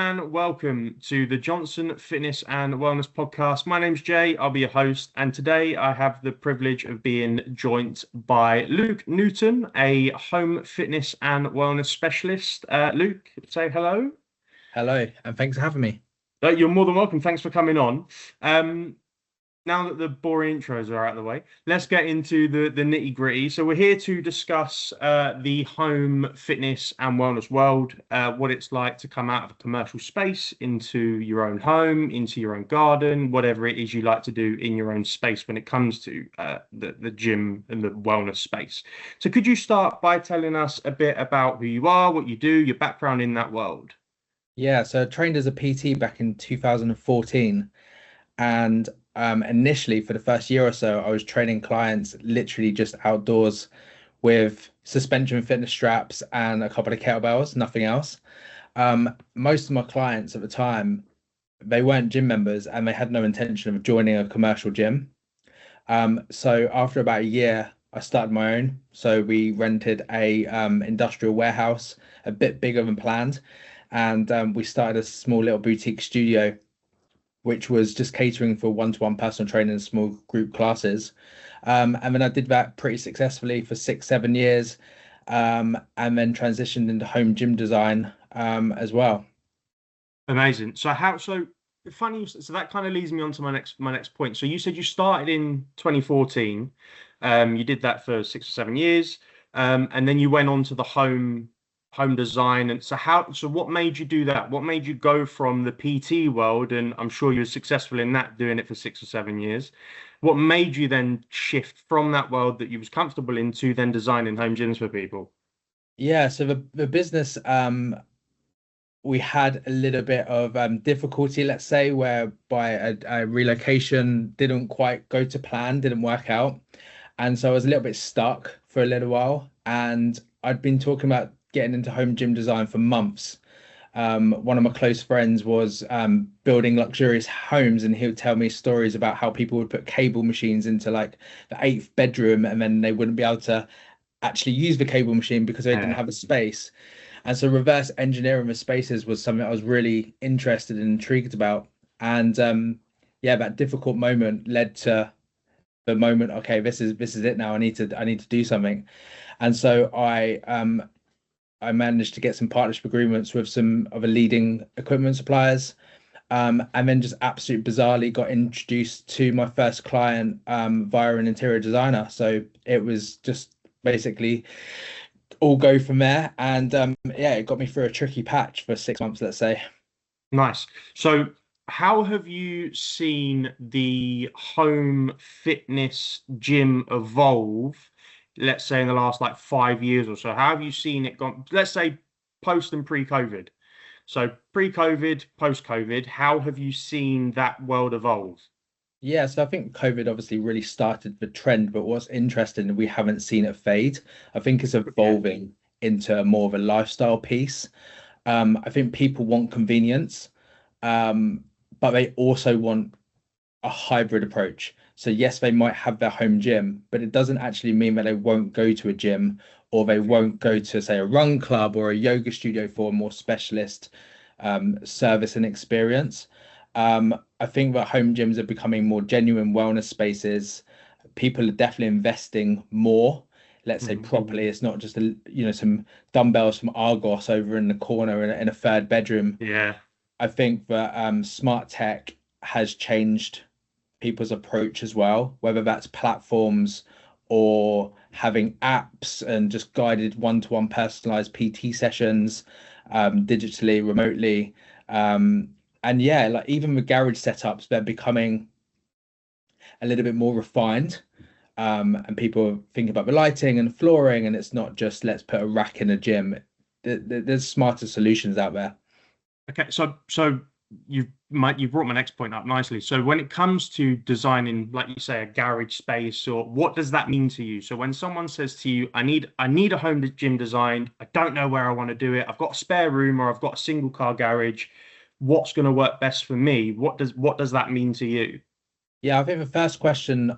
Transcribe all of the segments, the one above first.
and welcome to the Johnson Fitness and Wellness Podcast. My name's Jay, I'll be your host, and today I have the privilege of being joined by Luke Newton, a home fitness and wellness specialist. Luke, say hello. Hello, and thanks for having me. You're more than welcome. Thanks for coming on. Now that the boring intros are out of the way, let's get into the nitty gritty. So we're here to discuss the home fitness and wellness world, what it's like to come out of a commercial space into your own home, into your own garden, whatever it is you like to do in your own space when it comes to the gym and the wellness space. So could you start by telling us a bit about who you are, what you do, your background in that world? Yeah, so I trained as a PT back in 2014, and initially for the first year or so, I was training clients literally just outdoors with suspension fitness straps and a couple of kettlebells, nothing else. Most of my clients at the time, they weren't gym members and they had no intention of joining a commercial gym. So after about a year, I started my own. So we rented a industrial warehouse, a bit bigger than planned, and we started a small little boutique studio, which was just catering for one-to-one personal training and small group classes. And then I did that pretty successfully for 6-7 years, and then transitioned into home gym design as well. Amazing. So funny, so that kind of leads me on to my next point. So you said you started in 2014. You did that for 6 or 7 years. And then you went on to the home design. And so what made you do that? What made you go from the PT world? And I'm sure you were successful in that, doing it for 6 or 7 years. What made you then shift from that world that you was comfortable into then designing home gyms for people? Yeah, so the business, we had a little bit of difficulty, let's say, whereby a relocation didn't quite go to plan, didn't work out. And so I was a little bit stuck for a little while. And I'd been talking about getting into home gym design for months. One of my close friends was building luxurious homes, and he would tell me stories about how people would put cable machines into like the eighth bedroom, and then they wouldn't be able to actually use the cable machine because they didn't have a space. And so reverse engineering the spaces was something I was really interested and intrigued about. And yeah, that difficult moment led to the moment, okay, this is it now. I need to do something. And so I managed to get some partnership agreements with some of the leading equipment suppliers. And then just absolutely bizarrely got introduced to my first client via an interior designer. So it was just basically all go from there. And yeah, it got me through a tricky patch for 6 months, let's say. Nice. So how have you seen the home fitness gym evolve, let's say in the last like 5 years or so? How have you seen it gone, let's say post and pre-COVID? So pre-COVID, post-COVID, how have you seen that world evolve? Yeah, so I think COVID obviously really started the trend, but what's interesting, we haven't seen it fade. I think it's Yeah. evolving into more of a lifestyle piece. I think people want convenience, but they also want a hybrid approach. So yes, they might have their home gym, but it doesn't actually mean that they won't go to a gym or they won't go to, say, a run club or a yoga studio for a more specialist service and experience. I think that home gyms are becoming more genuine wellness spaces. People are definitely investing more. Let's say properly. It's not just some dumbbells from Argos over in the corner in a third bedroom. Yeah. I think that smart tech has changed people's approach as well, whether that's platforms or having apps and just guided one-to-one personalized PT sessions digitally, remotely. And yeah, like even with garage setups, they're becoming a little bit more refined. And people think about the lighting and flooring, and it's not just let's put a rack in a gym. There's smarter solutions out there. Okay, so you've brought my next point up nicely. So when it comes to designing, like you say, a garage space, or what does that mean to you? So when someone says to you, I need a home gym designed, I don't know where I want to do it, I've got a spare room or I've got a single car garage, what's going to work best for me? What does that mean to you? Yeah, I think the first question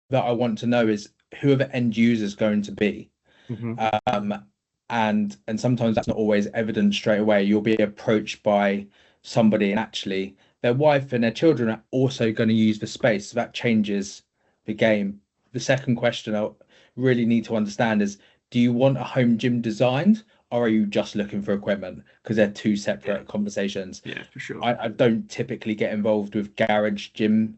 that I want to know is who are the end users going to be? Hmm. Um, and sometimes that's not always evident straight away. You'll be approached by somebody, and actually their wife and their children are also going to use the space. So that changes the game. The second question I really need to understand is, do you want a home gym designed, or are you just looking for equipment? Because they're two separate conversations. Yeah, for sure. I don't typically get involved with garage gym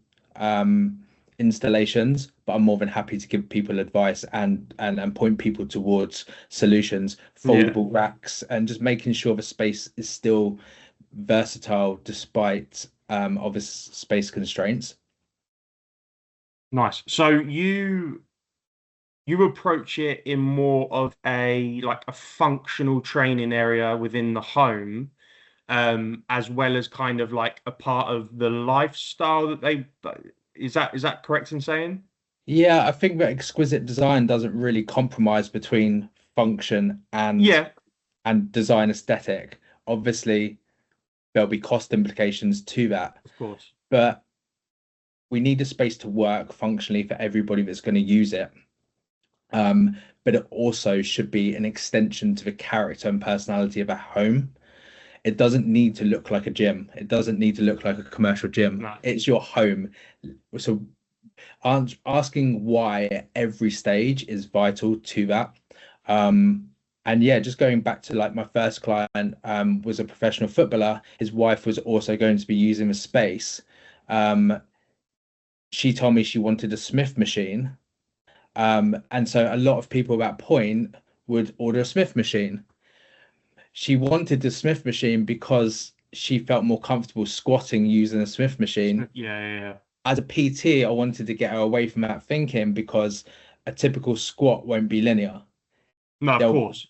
installations, but I'm more than happy to give people advice and point people towards solutions, foldable racks, and just making sure the space is still versatile despite obvious space constraints. Nice. So you approach it in more of a like a functional training area within the home, as well as kind of like a part of the lifestyle that they is that correct in saying? Yeah, I think that exquisite design doesn't really compromise between function Yeah, and design aesthetic. Obviously, there'll be cost implications to that, of course. but we need the space to work functionally for everybody that's going to use it. But it also should be an extension to the character and personality of a home. It doesn't need to look like a gym. It doesn't need to look like a commercial gym. No. It's your home. So asking why at every stage is vital to that. And yeah, just going back to like my first client was a professional footballer. His wife was also going to be using the space. She told me she wanted a Smith machine. And so a lot of people at that point would order a Smith machine. She wanted the Smith machine because she felt more comfortable squatting using a Smith machine. Yeah. As a PT, I wanted to get her away from that thinking, because a typical squat won't be linear. No, of course.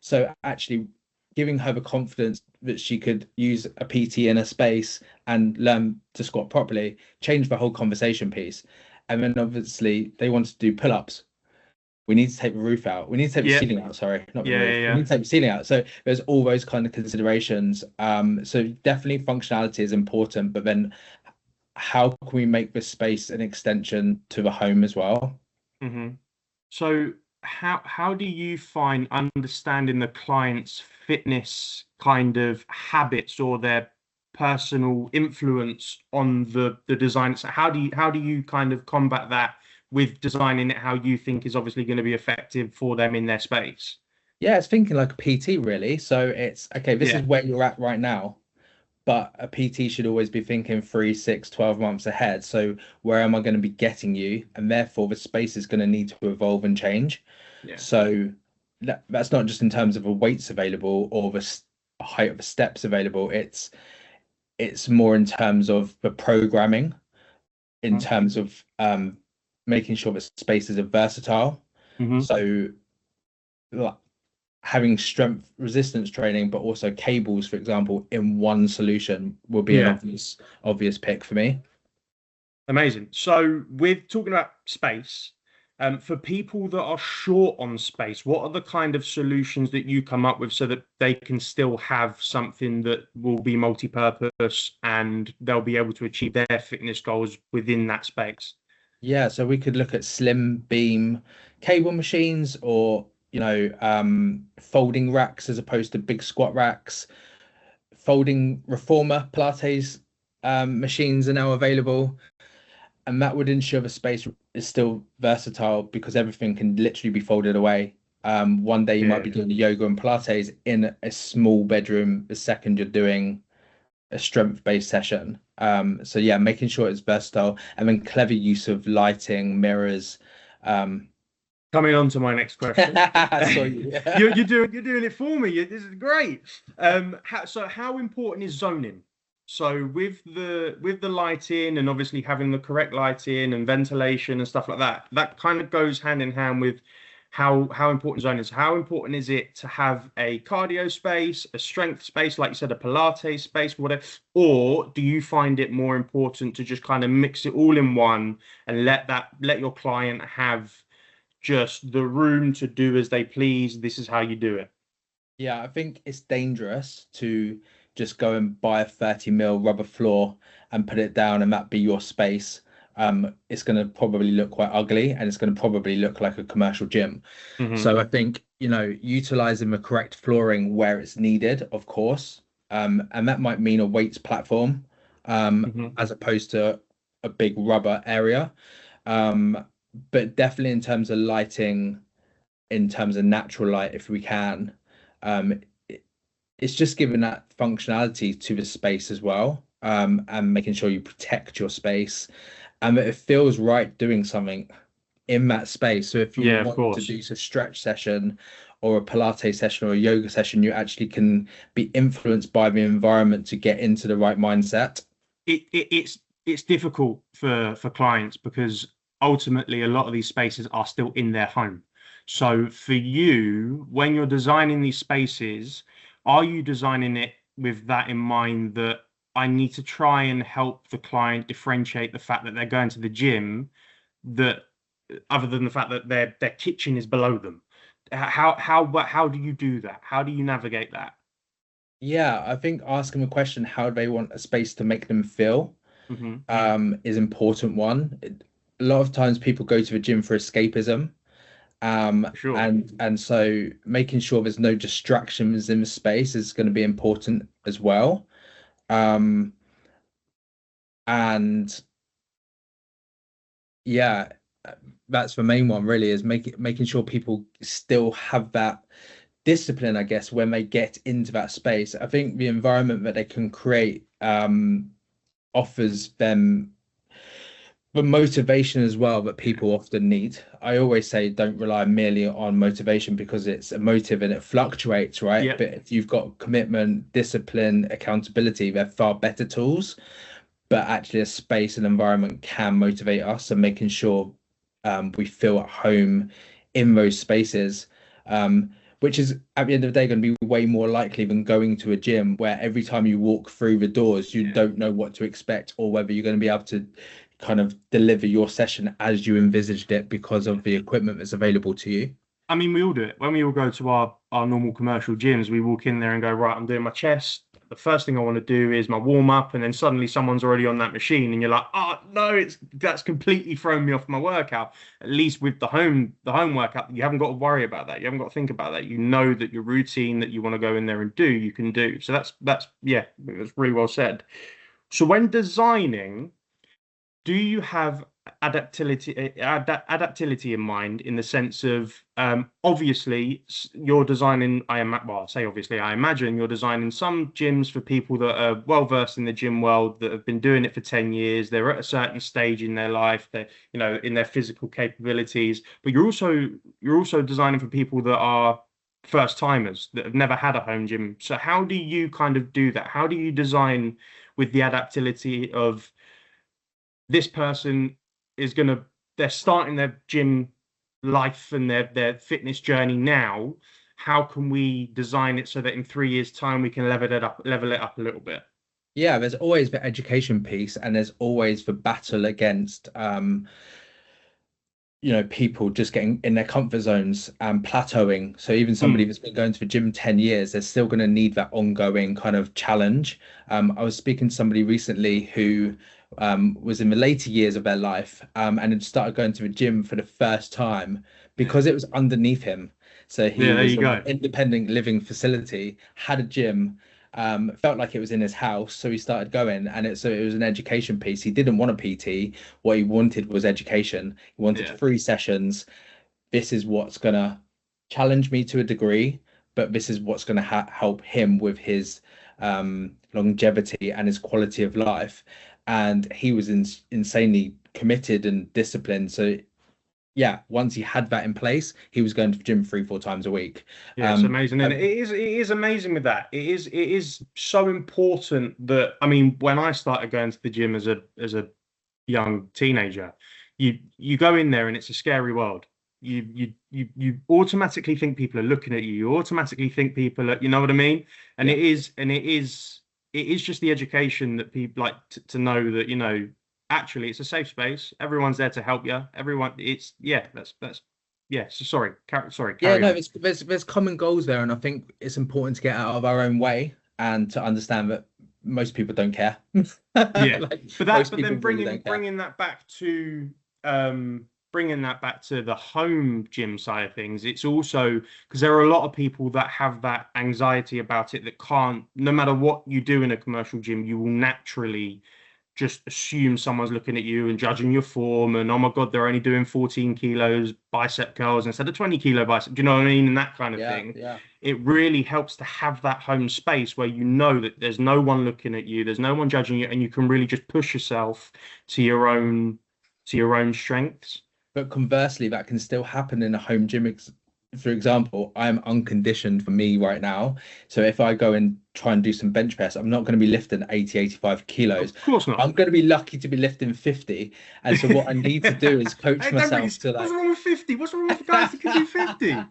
So actually giving her the confidence that she could use a PT in a space and learn to squat properly changed the whole conversation piece. And then obviously they wanted to do pull-ups. We need to take the roof out. We need to take the ceiling out. Sorry, not the roof. We need to take the ceiling out. So there's all those kind of considerations. So definitely functionality is important, but then how can we make this space an extension to the home as well? Mm-hmm. So how do you find understanding the client's fitness kind of habits or their personal influence on the design? So how do you kind of combat that with designing it how you think is obviously going to be effective for them in their space? Yeah, it's thinking like a PT really. So it's okay, this is where you're at right now, but a PT should always be thinking 3, 6, 12 months ahead. So where am I going to be getting you? And therefore the space is going to need to evolve and change. So that's not just in terms of the weights available or the height of the steps available. It's more in terms of the programming, in terms of making sure that spaces are versatile. So like, having strength resistance training, but also cables, for example, in one solution will be an obvious pick for me. Amazing. So with talking about space, for people that are short on space, what are the kind of solutions that you come up with so that they can still have something that will be multi-purpose and they'll be able to achieve their fitness goals within that space? Yeah, so we could look at slim beam cable machines, or folding racks as opposed to big squat racks. Folding reformer Pilates machines are now available, and that would ensure the space is still versatile because everything can literally be folded away. One day you might be doing yoga and Pilates in a small bedroom. The second you're doing a strength-based session. So yeah, making sure it's versatile, and then clever use of lighting, mirrors. Coming on to my next question. Sorry. You're doing it for me. This is great. How important is zoning? So with the lighting and obviously having the correct lighting and ventilation and stuff like that, that kind of goes hand in hand with how important zoning is. How important is it to have a cardio space, a strength space, like you said, a Pilates space, whatever? Or do you find it more important to just kind of mix it all in one and let your client have just the room to do as they please? This is how you do it. Yeah, I think it's dangerous to just go and buy a 30 mil rubber floor and put it down and that be your space. It's going to probably look quite ugly, and it's going to probably look like a commercial gym. So I think utilizing the correct flooring where it's needed, of course. And that might mean a weights platform, Hmm. as opposed to a big rubber area. Um, but definitely in terms of lighting, in terms of natural light, if we can, um, it's just giving that functionality to the space as well, and making sure you protect your space and that it feels right doing something in that space. So if you Yeah, of want to course. do a stretch session or a Pilates session or a yoga session, you actually can be influenced by the environment to get into the right mindset. It's difficult for clients because ultimately a lot of these spaces are still in their home. So for you, when you're designing these spaces, are you designing it with that in mind that I need to try and help the client differentiate the fact that they're going to the gym, that other than the fact that their kitchen is below them? How do you do that? How do you navigate that? Yeah, I think asking the question, how do they want a space to make them feel, Hmm. is important one. A lot of times people go to the gym for escapism. Sure. And so making sure there's no distractions in the space is going to be important as well. Um, and yeah, that's the main one really, is making sure people still have that discipline, I guess, when they get into that space. I think the environment that they can create, offers them the motivation as well that people often need. I always say don't rely merely on motivation because it's emotive and it fluctuates, right? Yeah. But if you've got commitment, discipline, accountability, they're far better tools. But actually, a space and environment can motivate us, and making sure, we feel at home in those spaces, which is at the end of the day going to be way more likely than going to a gym where every time you walk through the doors, you Yeah. don't know what to expect or whether you're going to be able to kind of deliver your session as you envisaged it because of the equipment that's available to you. I mean, we all do it. When we all go to our normal commercial gyms, we walk in there and go, right, I'm doing my chest. The first thing I want to do is my warm up, and then suddenly someone's already on that machine, and you're like, oh no, it's that's completely thrown me off my workout. At least with the home workout, you haven't got to worry about that. You haven't got to think about that. You know that your routine that you want to go in there and do, you can do. So that's yeah, that's really well said. So when designing, do you have adaptility in mind in the sense of obviously you're designing well I say obviously I imagine you're designing some gyms for people that are well versed in the gym world, that have been doing it for 10 years, they're at a certain stage in their life, they're in their physical capabilities, but you're also designing for people that are first timers that have never had a home gym. So how do you kind of do that? How do you design with the adaptility of this person is going to they're starting their gym life and their fitness journey now? How can we design it so that in 3 years time we can level it up a little bit? Yeah, there's always the education piece, and there's always the battle against, people just getting in their comfort zones and plateauing. So even somebody Mm, that's been going to the gym 10 years, they're still going to need that ongoing kind of challenge. I was speaking to somebody recently who, was in the later years of their life, and had started going to the gym for the first time yeah. because it was underneath him. So he Yeah, there was you in go. an independent living facility, had a gym, felt like it was in his house, so he started going, and it was an education piece. He didn't want a PT. What he wanted was education. He wanted Yeah. 3 sessions. This is what's gonna challenge me to a degree, but this is what's gonna help him with his, longevity and his quality of life. And he was insanely committed and disciplined. So yeah, once he had that in place, he was going to the gym 3, 4 times a week. Yeah, it's Um, amazing, and it is amazing with that. It is so important that I mean, when I started going to the gym as a young teenager, you go in there and it's a scary world. You automatically think people are looking at you. You automatically think people are, you know what I mean? And yeah. it is just the education that people like to know that actually it's a safe space. Everyone's there to help you. Everyone, it's yeah, that's yeah. So sorry, sorry, Yeah, carry no, on. there's common goals there, and I think it's important to get out of our own way and to understand that most people don't care. Yeah, Like but that, most but people then really bringing don't care. bringing that back to um bringing that back to the home gym side of things, it's also because there are a lot of people that have that anxiety about it that can't, no matter what you do in a commercial gym, you will naturally just assume someone's looking at you and judging your form and oh my God, they're only doing 14 kilos bicep curls instead of 20 kilo bicep. Do you know what I mean? And that kind of Yeah, thing. yeah. It really helps to have that home space where you know that there's no one looking at you, there's no one judging you, and you can really just push yourself to your own strengths. But conversely, that can still happen in a home gym. For example, I'm unconditioned for me right now. So if I go and try and do some bench press, I'm not going to be lifting 80, 85 kilos. Of course not. I'm going to be lucky to be lifting 50. And so what I need to do is coach Hey, don't myself to what's like wrong with 50? What's wrong with guys that can do 50?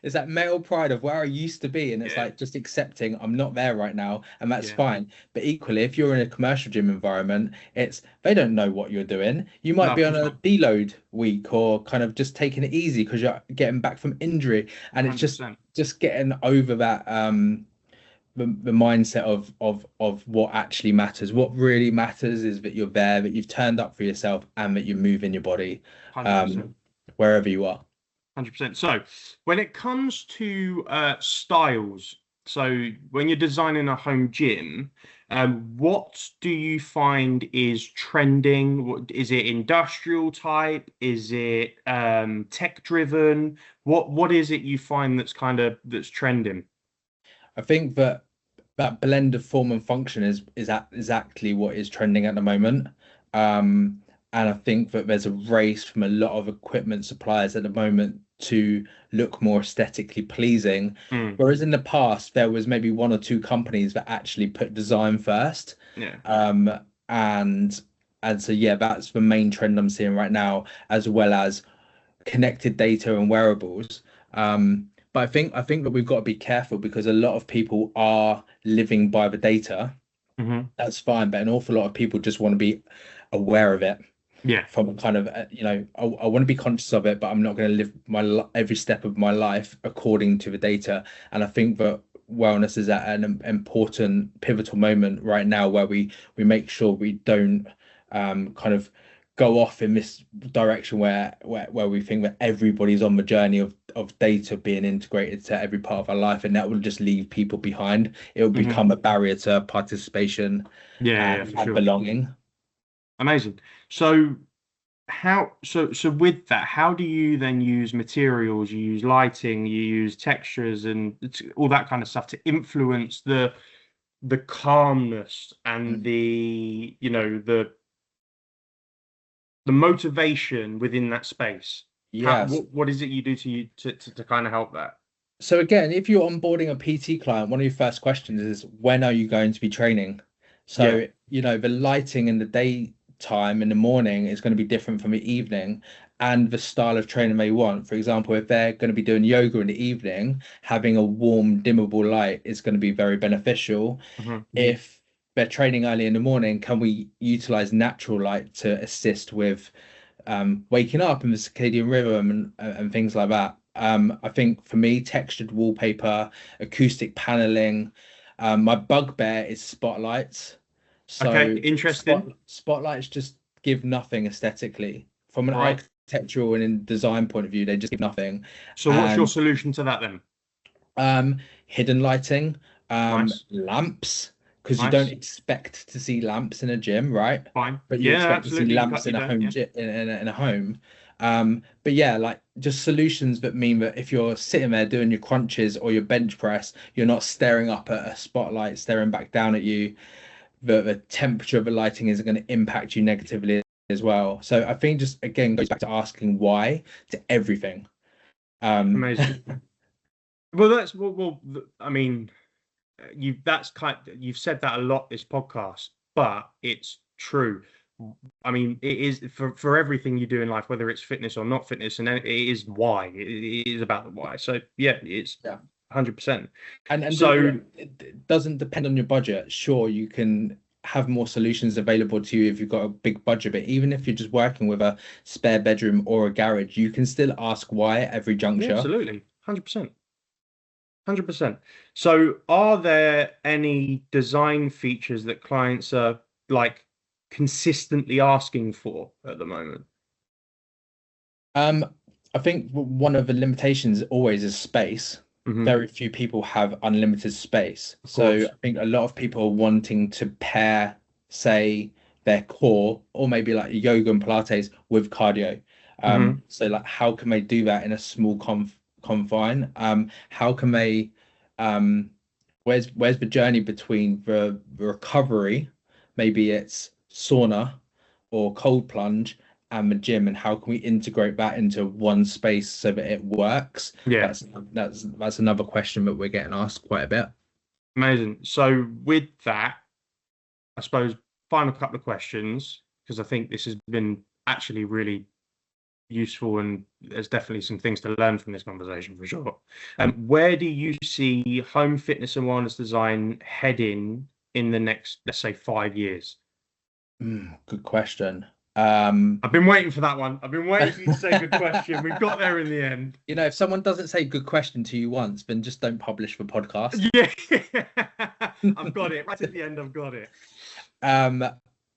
it's that male pride of where I used to be, and it's Yeah, like just accepting I'm not there right now, and that's yeah. fine. But equally, if you're in a commercial gym environment, it's they don't know what you're doing. You No, might of be on course a not. deload week or kind of just taking it easy because you're getting back from injury, and it's 100%. just getting over that the mindset of what actually matters. What really matters is that you're there, that you've turned up for yourself, and that you're moving your body 100%. wherever you are. 100%. So, when it comes to styles, so when you're designing a home gym, what do you find is trending? Is it industrial type? Is it tech driven? What is it you find that's trending? I think that that blend of form and function is exactly what is trending at the moment. Um, and I think that there's a race from a lot of equipment suppliers at the moment to look more aesthetically pleasing. Mm, Whereas in the past, there was maybe one or two companies that actually put design first. yeah. Um, and and so yeah, that's the main trend I'm seeing right now, as well as connected data and wearables. But I think that we've got to be careful because a lot of people are living by the data. Hmm. That's fine, but an awful lot of people just want to be aware of it Yeah. from a kind of I want to be conscious of it, but I'm not going to live every step of my life according to the data. And I think that wellness is at an important pivotal moment right now where we make sure we don't kind of go off in this direction where we think that everybody's on the journey of data being integrated to every part of our life, and that will just leave people behind. It will Hmm. become a barrier to participation Yeah, for and sure. belonging. Amazing. So so with that, how do you then use materials? You use lighting, you use textures and all that kind of stuff to influence the calmness and the motivation within that space. Yes. What is it you do to you to kind of help that? So again, if you're onboarding a PT client, one of your first questions is when are you going to be training? Yeah. So, the lighting in the daytime in the morning is going to be different from the evening and the style of training they want. For example, if they're going to be doing yoga in the evening, having a warm, dimmable light is going to be very beneficial. Hmm. If they're training early in the morning, can we utilize natural light to assist with waking up and the circadian rhythm and things like that. I think for me, textured wallpaper, acoustic paneling. My bugbear is spotlights. Okay, So interesting. spotlights just give nothing aesthetically. From an Right. architectural and in design point of view, they just give nothing. So what's your And solution to that then? hidden lighting, Nice. lamps, because you don't Nice. expect to see lamps in a gym, right? Fine. But you Yeah, expect to see absolutely. lamps You in a don't. home Yeah. gym in a home. But yeah, like just solutions that mean that if you're sitting there doing your crunches or your bench press, you're not staring up at a spotlight, staring back down at you. The temperature of the lighting isn't going to impact you negatively as well. So I think just again goes back to asking why to everything. Amazing. Well, I mean, you've said that a lot this podcast, but it's true. I mean, it is for everything you do in life, whether it's fitness or not fitness, and it is why. It is about the why. So yeah, it's Yeah. 100%. And So it doesn't depend on your budget. Sure, you can have more solutions available to you if you've got a big budget, but even if you're just working with a spare bedroom or a garage, you can still ask why at every yeah, juncture. absolutely, 100%. 100%. So, are there any design features that clients are like consistently asking for at the moment? Um, I think one of the limitations always is space. Hmm. Very few people have unlimited space. Of So course. I think a lot of people are wanting to pair, say, their core or maybe like yoga and Pilates with cardio. Hmm. So like how can they do that in a small confine? How can they where's the journey between the recovery? Maybe it's sauna or cold plunge and the gym, and how can we integrate that into one space so that it works? Yeah. That's another question that we're getting asked quite a bit. Amazing. So with that, I suppose final couple of questions, because I think this has been actually really useful and there's definitely some things to learn from this conversation for sure. Where do you see home fitness and wellness design heading in the next, let's say, 5 years? Good question. I've been waiting for that one. I've been waiting for you to say good question. We've got there in the end. If someone doesn't say good question to you once, then just don't publish the podcast. Yeah, I've got it. Right at the end, I've got it. Um,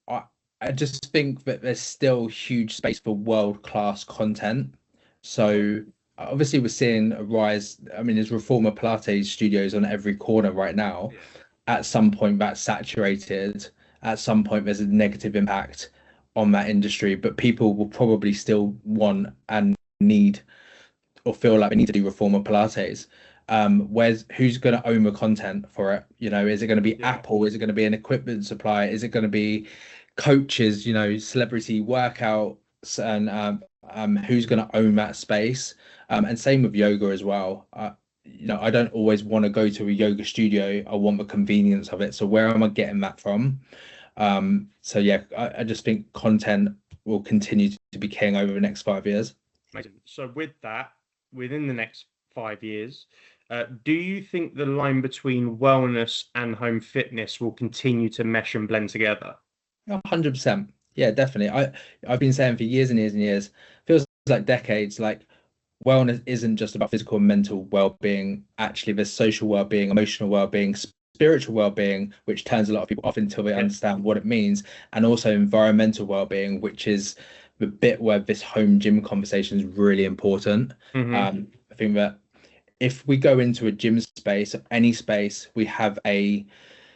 I, I just think that there's still huge space for world-class content. So obviously we're seeing a rise. I mean, there's Reformer Pilates studios on every corner right now. Yeah. At some point that's saturated. At some point there's a negative impact on that industry, but people will probably still want and need or feel like they need to do Reformer Pilates. Who's going to own the content for it? Is it going to be Yeah. Apple? Is it going to be an equipment supplier? Is it going to be coaches? Celebrity workouts, and who's going to own that space? And same with yoga as well. I don't always want to go to a yoga studio. I want the convenience of it. So where am I getting that from? So yeah, I just think content will continue to be king over the next 5 years. Amazing. So with that, within the next 5 years, do you think the line between wellness and home fitness will continue to mesh and blend together? 100%. Yeah, definitely. I've been saying for years and years and years, feels like decades, like wellness isn't just about physical and mental well-being. Actually, there's social well-being, emotional well-being, spiritual well-being, which turns a lot of people off until they understand what it means, and also environmental well-being, which is the bit where this home gym conversation is really important. Mm-hmm. I think that if we go into a gym space, any space, we have a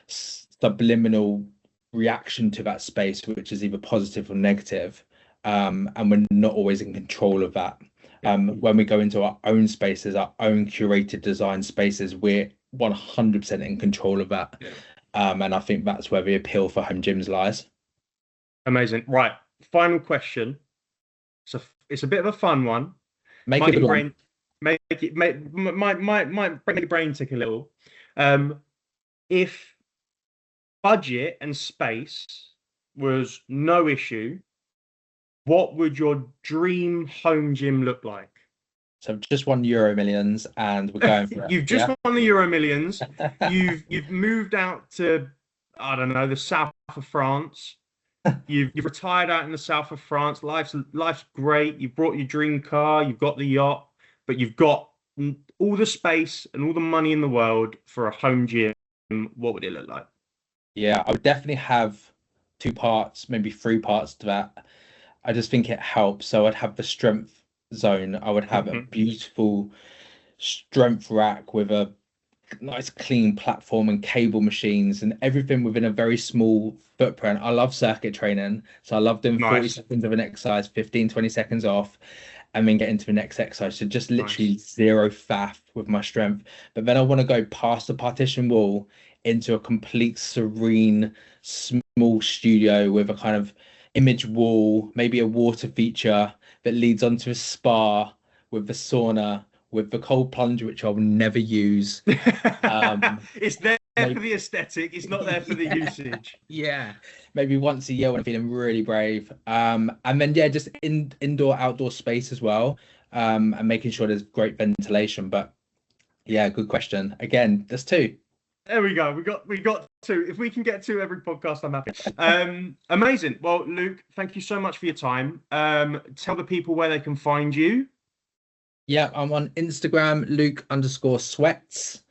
subliminal reaction to that space, which is either positive or negative. And we're not always in control of that. When we go into our own spaces, our own curated design spaces, we're 100% in control of that. Yeah. And I think that's where the appeal for home gyms lies. Amazing. Right. Final question. So it's a bit of a fun one. Make it a brain. Might make your brain tick a little. If budget and space was no issue, what would your dream home gym look like? So I've just won Euro Millions and we're going for it. You've just won the Euro Millions. You've moved out to, I don't know, the south of France. You've retired out in the south of France. Life's great. You've brought your dream car. You've got the yacht, but you've got all the space and all the money in the world for a home gym. What would it look like? Yeah, I would definitely have 2 parts, maybe 3 parts to that. I just think it helps. So I'd have the strength zone. I would have a beautiful strength rack with a nice clean platform and cable machines and everything within a very small footprint. I love circuit training. So I love doing 40 seconds of an exercise, 15, 20 seconds off, and then get into the next exercise. So just literally zero faff with my strength. But then I want to go past the partition wall into a complete serene, small studio with a kind of image wall, maybe a water feature that leads onto a spa with the sauna, with the cold plunge, which I will never use. It's there for the aesthetic. It's not there for the usage. Yeah, maybe once a year when I'm feeling really brave. And then yeah, just indoor outdoor space as well, and making sure there's great ventilation. But yeah, good question. Again, there's 2. There we go. We got 2. If we can get 2 every podcast, I'm happy. Amazing. Well, Luke, thank you so much for your time. Tell the people where they can find you. Yeah, I'm on Instagram, Luke_sweats.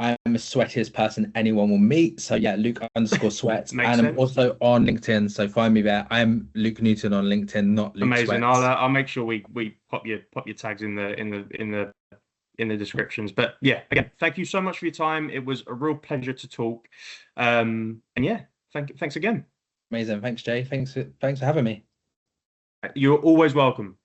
I'm the sweatiest person anyone will meet. So yeah, Luke_sweats. Makes And I'm sense. also on LinkedIn. So find me there. I'm Luke Newton on LinkedIn, not Luke Amazing. Sweats. I'll make sure we pop your tags in the descriptions. But yeah, again, thank you so much for your time. It was a real pleasure to talk. And yeah, thanks again. Amazing. Thanks, Jay. Thanks for having me. You're always welcome.